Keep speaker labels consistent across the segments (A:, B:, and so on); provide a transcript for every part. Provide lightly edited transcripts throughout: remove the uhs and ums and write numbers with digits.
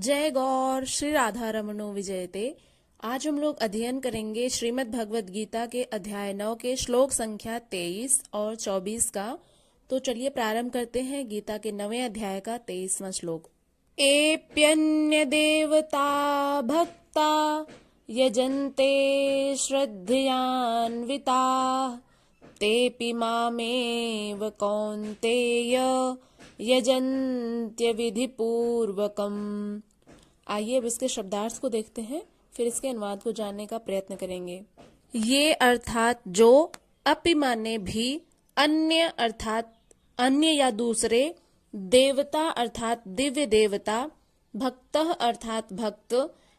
A: जय गौर श्री राधा रमणो विजयते। आज हम लोग अध्ययन करेंगे श्रीमद् भगवद गीता के अध्याय 9 के श्लोक संख्या 23 और 24 का। तो चलिए प्रारंभ करते हैं गीता के 9वें अध्याय का 23वां श्लोक। एप्यन्य देवता भक्ता यजन्ते श्रद्धयान्विता तेऽपि मामेव कौन्तेय यजन्त्य विधि पूर्वकम। आइए अब इसके शब्दार्थ को देखते हैं, फिर इसके अनुवाद को जानने का प्रयत्न करेंगे। ये अर्थात जो, अपि माने भी, अन्य अर्थात अन्य या दूसरे, देवता अर्थात दिव्य देवता, भक्तः अर्थात भक्त,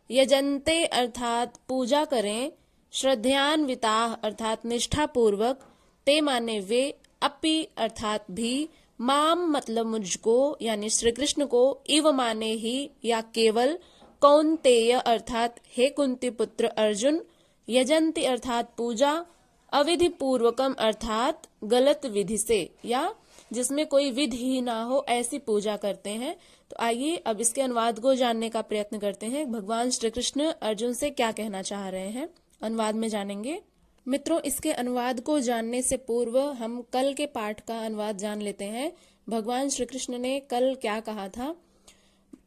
A: यजन्ते अर्थात पूजा करें, श्रद्धयान्विता अर्थात निष्ठा पूर्वक, ते माने वे, अपि अर्थात भी, माम मतलब मुझको यानी श्री कृष्ण को, इव माने ही या केवल, कौन्तेय अर्थात हे कुंती पुत्र अर्जुन, यजंती अर्थात पूजा, अविधि पूर्वकम अर्थात गलत विधि से या जिसमें कोई विधि ही ना हो ऐसी पूजा करते हैं। तो आइए अब इसके अनुवाद को जानने का प्रयत्न करते हैं। भगवान श्री कृष्ण अर्जुन से क्या कहना चाह रहे हैं, अनुवाद में जानेंगे। मित्रों, इसके अनुवाद को जानने से पूर्व हम कल के पाठ का अनुवाद जान लेते हैं। भगवान श्री कृष्ण ने कल क्या कहा था?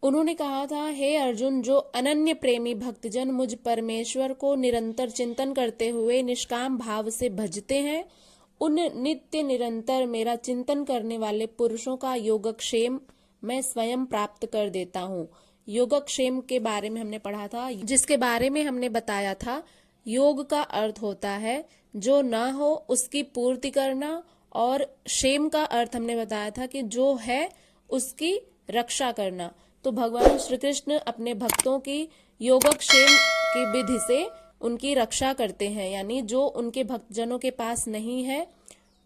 A: उन्होंने कहा था, हे अर्जुन, जो अनन्य प्रेमी भक्तजन मुझ परमेश्वर को निरंतर चिंतन करते हुए निष्काम भाव से भजते हैं, उन नित्य निरंतर मेरा चिंतन करने वाले पुरुषों का योगक्षेम मैं स्वयं प्राप्त कर देता हूँ। योगक्षेम के बारे में हमने पढ़ा था, जिसके बारे में हमने बताया था योग का अर्थ होता है जो ना हो उसकी पूर्ति करना, और क्षेम का अर्थ हमने बताया था कि जो है उसकी रक्षा करना। तो भगवान श्री कृष्ण अपने भक्तों की योगक्षेम की विधि से उनकी रक्षा करते हैं, यानी जो उनके भक्तजनों के पास नहीं है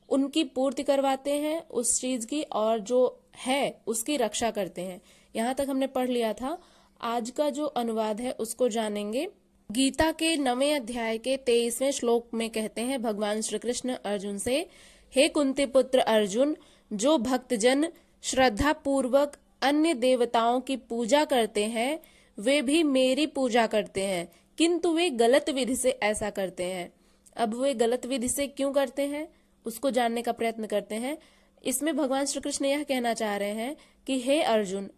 A: उनकी पूर्ति करवाते हैं उस चीज की, और जो है उसकी रक्षा करते हैं। यहाँ तक हमने पढ़ लिया था। आज का जो अनुवाद है उसको जानेंगे। गीता के 9वें अध्याय के 23वें श्लोक में कहते हैं भगवान श्री कृष्ण अर्जुन से, हे कुंती पुत्र अर्जुन, जो भक्तजन श्रद्धा पूर्वक अन्य देवताओं की पूजा करते हैं वे भी मेरी पूजा करते हैं, किंतु वे गलत विधि से ऐसा करते हैं। अब वे गलत विधि से क्यों करते हैं उसको जानने का प्रयत्न करते हैं। इसमें भगवान श्री कृष्ण यह कहना चाह रहे हैं कि हे अर्जुन,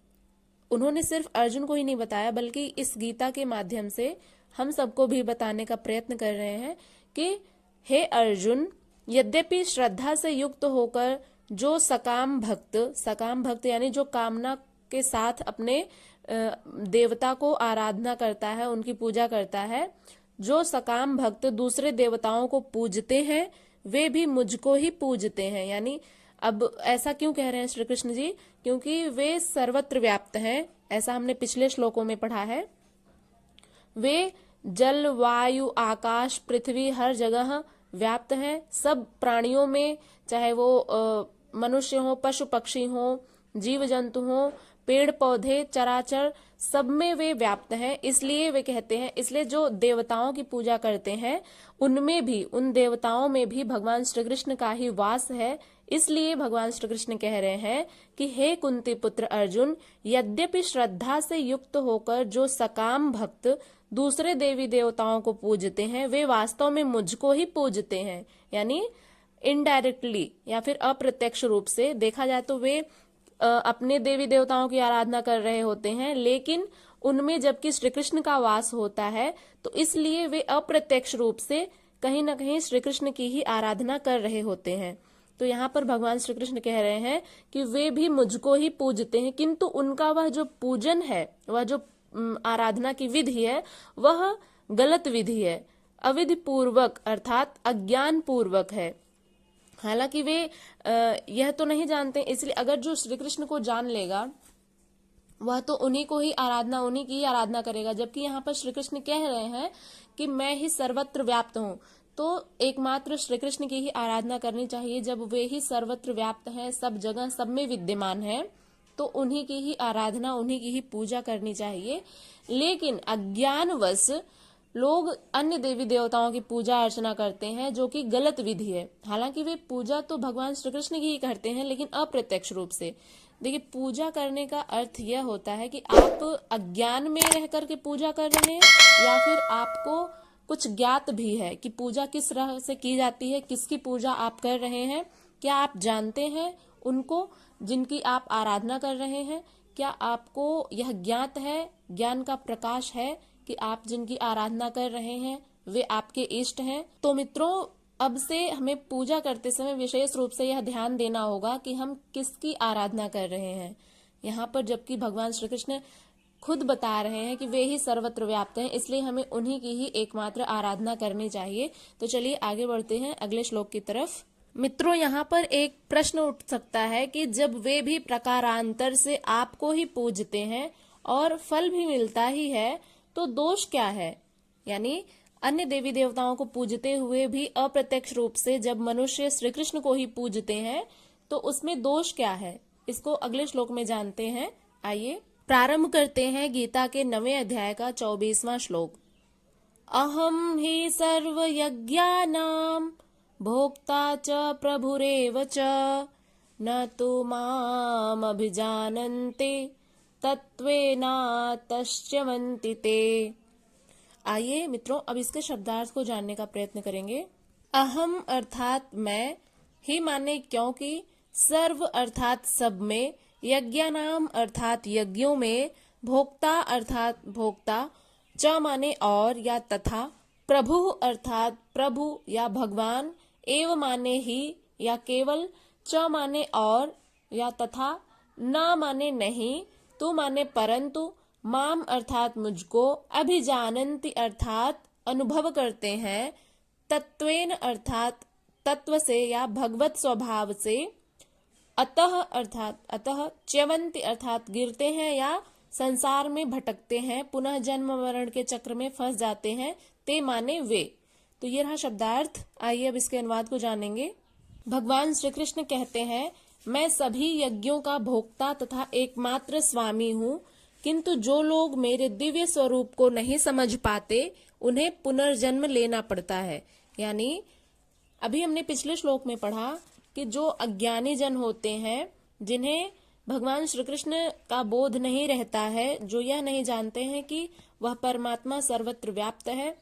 A: उन्होंने सिर्फ अर्जुन को ही नहीं बताया बल्कि इस गीता के माध्यम से हम सबको भी बताने का प्रयत्न कर रहे हैं कि हे अर्जुन, यद्यपि श्रद्धा से युक्त होकर जो सकाम भक्त यानी जो कामना के साथ अपने देवता को आराधना करता है, उनकी पूजा करता है, जो सकाम भक्त दूसरे देवताओं को पूजते हैं वे भी मुझको ही पूजते हैं। यानी अब ऐसा क्यों कह रहे हैं श्री कृष्ण जी? क्योंकि वे सर्वत्र व्याप्त हैं, ऐसा हमने पिछले श्लोकों में पढ़ा है। वे जल, वायु, आकाश, पृथ्वी हर जगह व्याप्त हैं। सब प्राणियों में, चाहे वो मनुष्य हो, पशु पक्षी हो, जीव जंतु हो, पेड़ पौधे, चराचर, सब में वे व्याप्त हैं। इसलिए वे कहते हैं, इसलिए जो देवताओं की पूजा करते हैं उनमें भी, उन देवताओं में भी भगवान श्री कृष्ण का ही वास है। इसलिए भगवान श्री कृष्ण कह रहे हैं कि हे कुंती पुत्र अर्जुन, यद्यपि श्रद्धा से युक्त होकर जो सकाम भक्त दूसरे देवी देवताओं को पूजते हैं वे वास्तव में मुझको ही पूजते हैं। यानी इनडायरेक्टली या फिर अप्रत्यक्ष रूप से देखा जाए तो वे अपने देवी देवताओं की आराधना कर रहे होते हैं, लेकिन उनमें जबकि श्री कृष्ण का वास होता है तो इसलिए वे अप्रत्यक्ष रूप से कहीं ना कहीं श्री कृष्ण की ही आराधना कर रहे होते हैं। तो यहाँ पर भगवान श्री कृष्ण कह रहे हैं कि वे भी मुझको ही पूजते हैं, किंतु उनका वह जो पूजन है, वह जो आराधना की विधि है, वह गलत विधि है, अविधि पूर्वक अर्थात अज्ञान पूर्वक है। हालांकि वे यह तो नहीं जानते, इसलिए अगर जो श्री कृष्ण को जान लेगा वह तो उन्हीं को ही आराधना, उन्हीं की ही आराधना करेगा। जबकि यहाँ पर श्री कृष्ण कह रहे हैं कि मैं ही सर्वत्र व्याप्त हूँ, तो एकमात्र श्री कृष्ण की ही आराधना करनी चाहिए। जब वे ही सर्वत्र व्याप्त हैं, सब जगह सब में विद्यमान है, तो उन्हीं की ही आराधना, उन्हीं की ही पूजा करनी चाहिए। लेकिन अज्ञानवश लोग अन्य देवी देवताओं की पूजा अर्चना करते हैं, जो कि गलत विधि है। हालांकि वे पूजा तो भगवान श्री कृष्ण की ही करते हैं, लेकिन अप्रत्यक्ष रूप से। देखिए, पूजा करने का अर्थ यह होता है कि आप अज्ञान में रह करके पूजा कर रहे हैं या फिर आपको कुछ ज्ञात भी है कि पूजा किस तरह से की जाती है, किसकी पूजा आप कर रहे हैं, क्या आप जानते हैं उनको जिनकी आप आराधना कर रहे हैं, क्या आपको यह ज्ञात है, ज्ञान का प्रकाश है कि आप जिनकी आराधना कर रहे हैं वे आपके इष्ट हैं। तो मित्रों, अब से हमें पूजा करते समय विशेष रूप से यह ध्यान देना होगा कि हम किसकी आराधना कर रहे हैं। यहाँ पर जबकि भगवान श्री कृष्ण खुद बता रहे हैं कि वे ही सर्वत्र व्याप्त हैं, इसलिए हमें उन्हीं की ही एकमात्र आराधना करनी चाहिए। तो चलिए आगे बढ़ते हैं अगले श्लोक की तरफ। मित्रों, यहाँ पर एक प्रश्न उठ सकता है कि जब वे भी प्रकारांतर से आपको ही पूजते हैं और फल भी मिलता ही है तो दोष क्या है। यानी अन्य देवी देवताओं को पूजते हुए भी अप्रत्यक्ष रूप से जब मनुष्य श्री कृष्ण को ही पूजते हैं तो उसमें दोष क्या है, इसको अगले श्लोक में जानते हैं। आइए प्रारंभ करते हैं गीता के 9वें अध्याय का 24वां श्लोक। अहम ही सर्व यज्ञानाम भोक्ता च प्रभुरेव च न तो माम अभिजानन्ते तत्त्वेनातश्च्यवन्ति ते। आइए मित्रों, अब इसके शब्दार्थ को जानने का प्रयत्न करेंगे। अहम अर्थात मैं, ही माने क्योंकि, सर्व अर्थात सब में, यज्ञानाम अर्थात यज्ञों में, भोक्ता अर्थात भोक्ता, च माने और या तथा, प्रभु अर्थात प्रभु या भगवान, एव माने ही या केवल, च माने और या तथा, न माने नहीं, तो माने परंतु, माम अर्थात मुझको, अभिजानन्ति अर्थात अनुभव करते हैं, तत्वेन अर्थात तत्व से या भगवत स्वभाव से, अतः अर्थात अतः, च्यवन्ति अर्थात गिरते हैं या संसार में भटकते हैं, पुनः जन्म मरण के चक्र में फंस जाते हैं, ते माने वे। तो ये रहा शब्दार्थ। आइए अब इसके अनुवाद को जानेंगे। भगवान श्री कृष्ण कहते हैं, मैं सभी यज्ञों का भोक्ता तथा एकमात्र स्वामी हूँ, किंतु जो लोग मेरे दिव्य स्वरूप को नहीं समझ पाते उन्हें पुनर्जन्म लेना पड़ता है। यानी अभी हमने पिछले श्लोक में पढ़ा कि जो अज्ञानी जन होते हैं, जिन्हें भगवान श्री कृष्ण का बोध नहीं रहता है, जो यह नहीं जानते हैं कि वह परमात्मा सर्वत्र व्याप्त है,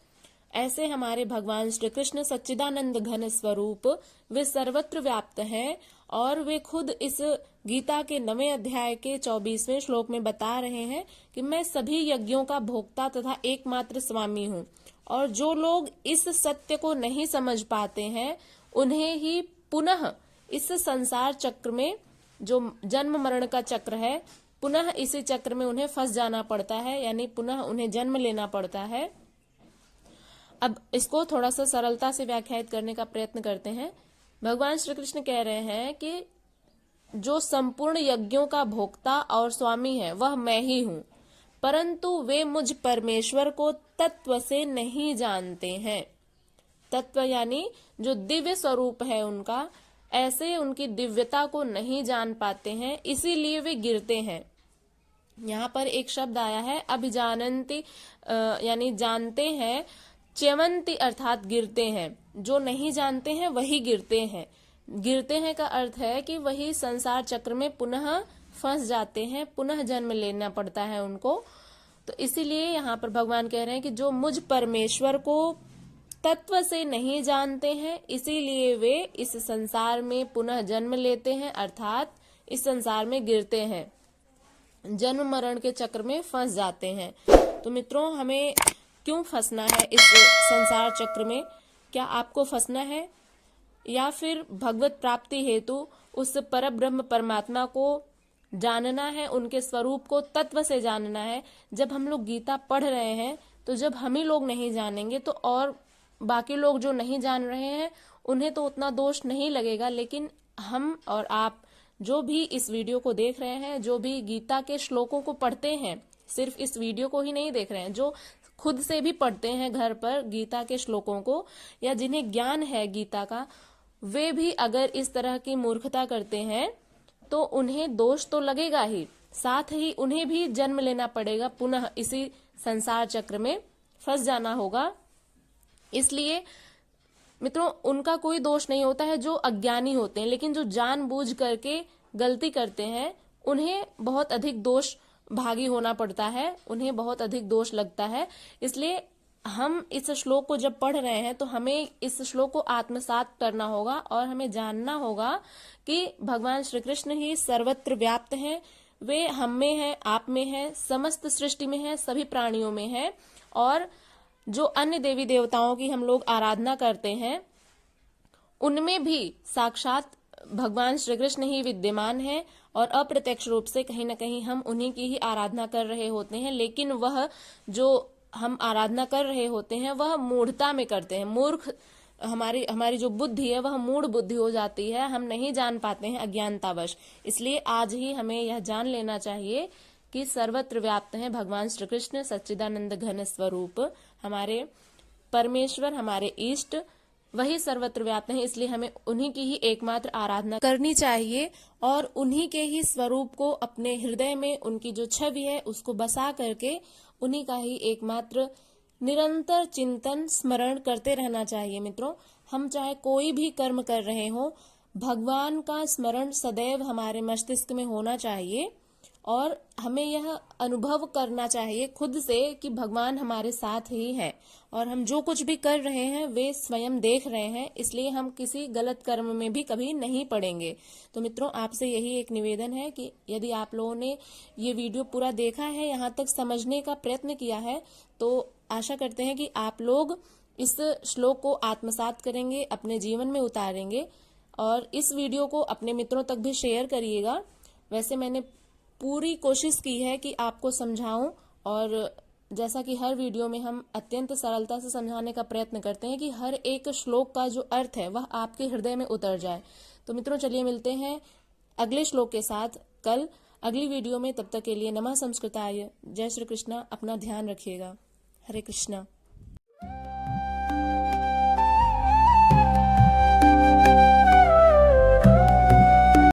A: ऐसे हमारे भगवान श्री कृष्ण सच्चिदानंद घन स्वरूप वे सर्वत्र व्याप्त हैं और वे खुद इस गीता के 9वें अध्याय के 24वें श्लोक में बता रहे हैं कि मैं सभी यज्ञों का भोक्ता तथा एकमात्र स्वामी हूँ। और जो लोग इस सत्य को नहीं समझ पाते हैं उन्हें ही पुनः इस संसार चक्र में, जो जन्म मरण का चक्र है, पुनः इसी चक्र में उन्हें फंस जाना पड़ता है, यानी पुनः उन्हें जन्म लेना पड़ता है। अब इसको थोड़ा सा सरलता से व्याख्यायित करने का प्रयत्न करते हैं। भगवान श्री कृष्ण कह रहे हैं कि जो संपूर्ण यज्ञों का भोक्ता और स्वामी है वह मैं ही हूँ, परंतु वे मुझ परमेश्वर को तत्व से नहीं जानते हैं। तत्व यानी जो दिव्य स्वरूप है उनका, ऐसे उनकी दिव्यता को नहीं जान पाते हैं, इसीलिए वे गिरते हैं। यहाँ पर एक शब्द आया है अभिजानन्ति, यानी जानते हैं, च्यवन्ति अर्थात गिरते हैं। जो नहीं जानते हैं वही गिरते हैं। गिरते हैं का अर्थ है कि वही संसार चक्र में पुनः फंस जाते हैं, पुनः जन्म लेना पड़ता है उनको। तो इसीलिए यहाँ पर भगवान कह रहे हैं कि जो मुझ परमेश्वर को तत्व से नहीं जानते हैं, इसीलिए वे इस संसार में पुनः जन्म लेते हैं, अर्थात इस संसार में गिरते हैं, जन्म मरण के चक्र में फंस जाते हैं। तो मित्रों, हमें क्यों फंसना है इस संसार चक्र में? क्या आपको फंसना है या फिर भगवत प्राप्ति हेतु उस परब्रह्म परमात्मा को जानना है, उनके स्वरूप को तत्व से जानना है? जब हम लोग गीता पढ़ रहे हैं तो जब हम ही लोग नहीं जानेंगे तो और बाकी लोग जो नहीं जान रहे हैं उन्हें तो उतना दोष नहीं लगेगा, लेकिन हम और आप जो भी इस वीडियो को देख रहे हैं, जो भी गीता के श्लोकों को पढ़ते हैं, सिर्फ इस वीडियो को ही नहीं देख रहे हैं, जो खुद से भी पढ़ते हैं घर पर गीता के श्लोकों को, या जिन्हें ज्ञान है गीता का, वे भी अगर इस तरह की मूर्खता करते हैं तो उन्हें दोष तो लगेगा ही, साथ ही उन्हें भी जन्म लेना पड़ेगा, पुनः इसी संसार चक्र में फंस जाना होगा। इसलिए मित्रों, उनका कोई दोष नहीं होता है जो अज्ञानी होते हैं, लेकिन जो जानबूझ करके गलती करते हैं उन्हें बहुत अधिक दोष भागी होना पड़ता है, उन्हें बहुत अधिक दोष लगता है। इसलिए हम इस श्लोक को जब पढ़ रहे हैं तो हमें इस श्लोक को आत्मसात करना होगा और हमें जानना होगा कि भगवान श्री कृष्ण ही सर्वत्र व्याप्त हैं। वे हम में है, आप में है, समस्त सृष्टि में है, सभी प्राणियों में है। और जो अन्य देवी देवताओं की हम लोग आराधना करते हैं उनमें भी साक्षात भगवान श्री कृष्ण ही विद्यमान है और अप्रत्यक्ष रूप से कहीं ना कहीं हम उन्हीं की ही आराधना कर रहे होते हैं। लेकिन वह जो हम आराधना कर रहे होते हैं वह मूढ़ता में करते हैं। मूर्ख हमारी जो बुद्धि है वह मूढ़ बुद्धि हो जाती है, हम नहीं जान पाते हैं अज्ञानतावश। इसलिए आज ही हमें यह जान लेना चाहिए कि सर्वत्र व्याप्त है भगवान श्री कृष्ण सच्चिदानंद घन स्वरूप, हमारे परमेश्वर, हमारे इष्ट, वही सर्वत्र व्याप्त हैं। इसलिए हमें उन्हीं की ही एकमात्र आराधना करनी चाहिए और उन्हीं के ही स्वरूप को अपने हृदय में, उनकी जो छवि है उसको बसा करके उन्हीं का ही एकमात्र निरंतर चिंतन स्मरण करते रहना चाहिए। मित्रों, हम चाहे कोई भी कर्म कर रहे हो, भगवान का स्मरण सदैव हमारे मस्तिष्क में होना चाहिए और हमें यह अनुभव करना चाहिए खुद से कि भगवान हमारे साथ ही है और हम जो कुछ भी कर रहे हैं वे स्वयं देख रहे हैं। इसलिए हम किसी गलत कर्म में भी कभी नहीं पड़ेंगे। तो मित्रों, आपसे यही एक निवेदन है कि यदि आप लोगों ने ये वीडियो पूरा देखा है, यहाँ तक समझने का प्रयत्न किया है, तो आशा करते हैं कि आप लोग इस श्लोक को आत्मसात करेंगे, अपने जीवन में उतारेंगे और इस वीडियो को अपने मित्रों तक भी शेयर करिएगा। वैसे मैंने पूरी कोशिश की है कि आपको समझाऊं और जैसा कि हर वीडियो में हम अत्यंत सरलता से समझाने का प्रयत्न करते हैं कि हर एक श्लोक का जो अर्थ है वह आपके हृदय में उतर जाए। तो मित्रों, चलिए मिलते हैं अगले श्लोक के साथ कल अगली वीडियो में। तब तक के लिए नमः संस्कृताय। जय श्री कृष्णा। अपना ध्यान रखिएगा। हरे कृष्णा।